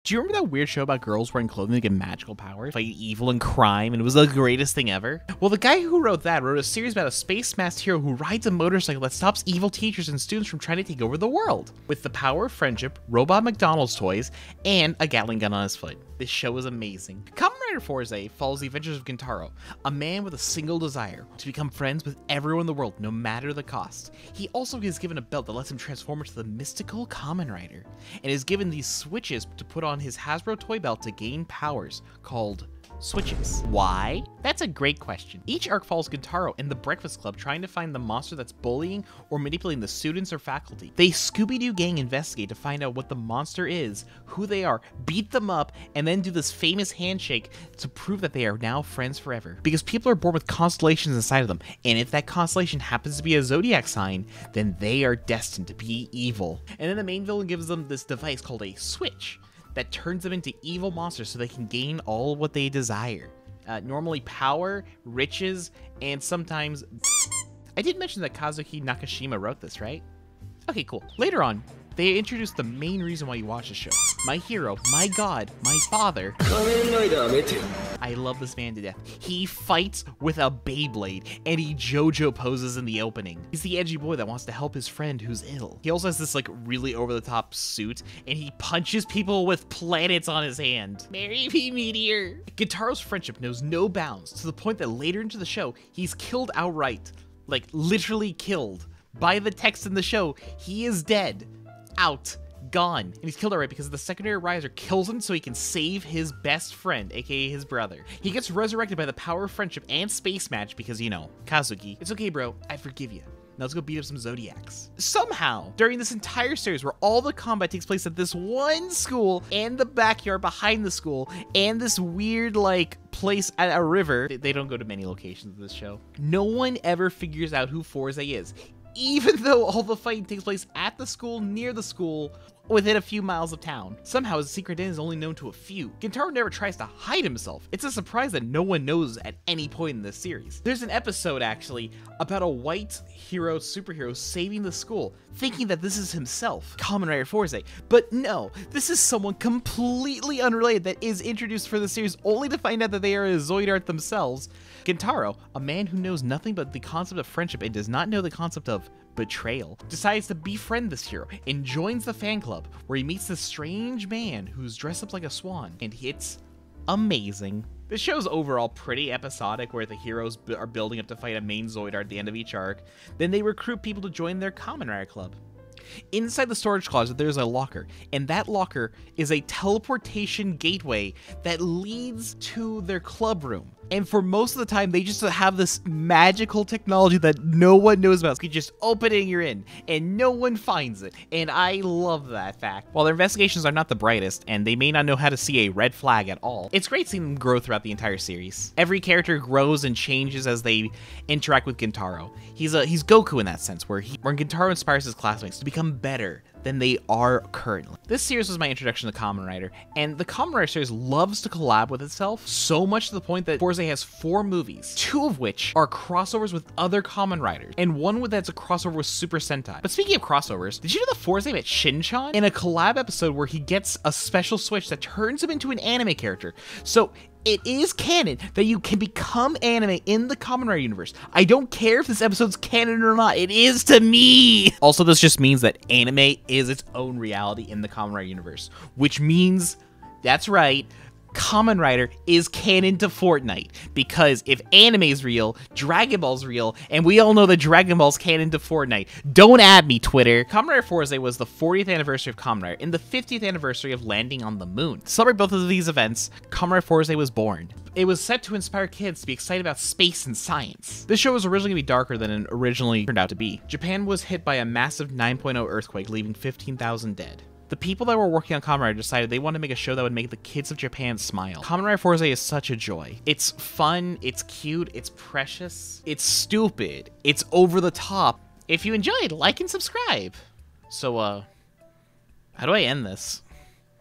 Do you remember that weird show about girls wearing clothing to get magical powers, fight evil and crime, and it was the greatest thing ever? Well, the guy who wrote that wrote a series about a space-masked hero who rides a motorcycle that stops evil teachers and students from trying to take over the world. With the power of friendship, robot McDonald's toys, and a Gatling gun on his foot. This show is amazing. Kamen Rider Fourze follows the adventures of Gintaro, a man with a single desire, to become friends with everyone in the world, no matter the cost. He also is given a belt that lets him transform into the mystical Kamen Rider, and is given these switches to put on his Hasbro toy belt to gain powers, called switches. Why? That's a great question. Each arc follows Gintaro and the Breakfast Club trying to find the monster that's bullying or manipulating the students or faculty. They Scooby-Doo gang investigate to find out what the monster is, who they are, beat them up, and then do this famous handshake to prove that they are now friends forever. Because people are born with constellations inside of them, and if that constellation happens to be a zodiac sign, then they are destined to be evil. And then the main villain gives them this device called a switch that turns them into evil monsters so they can gain all what they desire. Normally power, riches, and sometimes... I did mention that Kazuki Nakashima wrote this, right? Okay, cool. Later on, they introduced the main reason why you watch the show. My hero, my god, my father. I love this man to death. He fights with a Beyblade, and he JoJo poses in the opening. He's the edgy boy that wants to help his friend who's ill. He also has this like really over-the-top suit, and he punches people with planets on his hand. Marry me, meteor. Gintaro's friendship knows no bounds, to the point that later into the show, he's killed outright. Like, literally killed. By the text in the show, he is dead. Out. Gone. And he's killed outright because the secondary riser kills him so he can save his best friend, aka his brother. He gets resurrected by the power of friendship and space match because, you know, Kazuki. It's okay, bro. I forgive you. Now let's go beat up some Zodiacs. Somehow, during this entire series where all the combat takes place at this one school and the backyard behind the school and this weird, like, place at a river, they don't go to many locations in this show. No one ever figures out who Fourze is. Even though all the fighting takes place at the school, near the school, within a few miles of town. Somehow his secret den is only known to a few. Gintaro never tries to hide himself. It's a surprise that no one knows at any point in this series. There's an episode, actually, about a white hero, superhero, saving the school, thinking that this is himself, Kamen Rider Fourze. But no, this is someone completely unrelated that is introduced for the series only to find out that they are a Zoidart themselves. Gintaro, a man who knows nothing but the concept of friendship and does not know the concept of betrayal, decides to befriend this hero and joins the fan club where he meets this strange man who's dressed up like a swan, and it's amazing. The show's overall pretty episodic, where the heroes are building up to fight a main Zoidart at the end of each arc. Then they recruit people to join their Kamen Rider club. Inside the storage closet, there's a locker, and that locker is a teleportation gateway that leads to their club room. And for most of the time, they just have this magical technology that no one knows about. You just open it and you're in, and no one finds it. And I love that fact. While their investigations are not the brightest, and they may not know how to see a red flag at all, it's great seeing them grow throughout the entire series. Every character grows and changes as they interact with Gintaro. He's Goku in that sense, where Gintaro inspires his classmates to become better than they are currently. This series was my introduction to Kamen Rider, and the Kamen Rider series loves to collab with itself so much to the point that Fourze has 4 movies, 2 of which are crossovers with other Kamen Riders, and one that's a crossover with Super Sentai. But speaking of crossovers, did you know that Fourze met Shin-chan in a collab episode where he gets a special switch that turns him into an anime character? So it is canon that you can become anime in the Kamen Rider universe. I don't care if this episode's canon or not. It is to me. Also, this just means that anime is its own reality in the Kamen Rider universe, which means, that's right, Kamen Rider is canon to Fortnite, because if anime is real, Dragon Ball's real, and we all know that Dragon Ball's canon to Fortnite. Don't add me, Twitter. Kamen Rider Fourze was the 40th anniversary of Kamen Rider and the 50th anniversary of landing on the moon. To celebrate both of these events, Kamen Rider Fourze was born. It was set to inspire kids to be excited about space and science. This show was originally going to be darker than it originally turned out to be. Japan was hit by a massive 9.0 earthquake, leaving 15,000 dead. The people that were working on Kamen Rider decided they wanted to make a show that would make the kids of Japan smile. Kamen Rider Fourze is such a joy. It's fun, it's cute, it's precious, it's stupid, it's over the top. If you enjoyed, like and subscribe. So, how do I end this?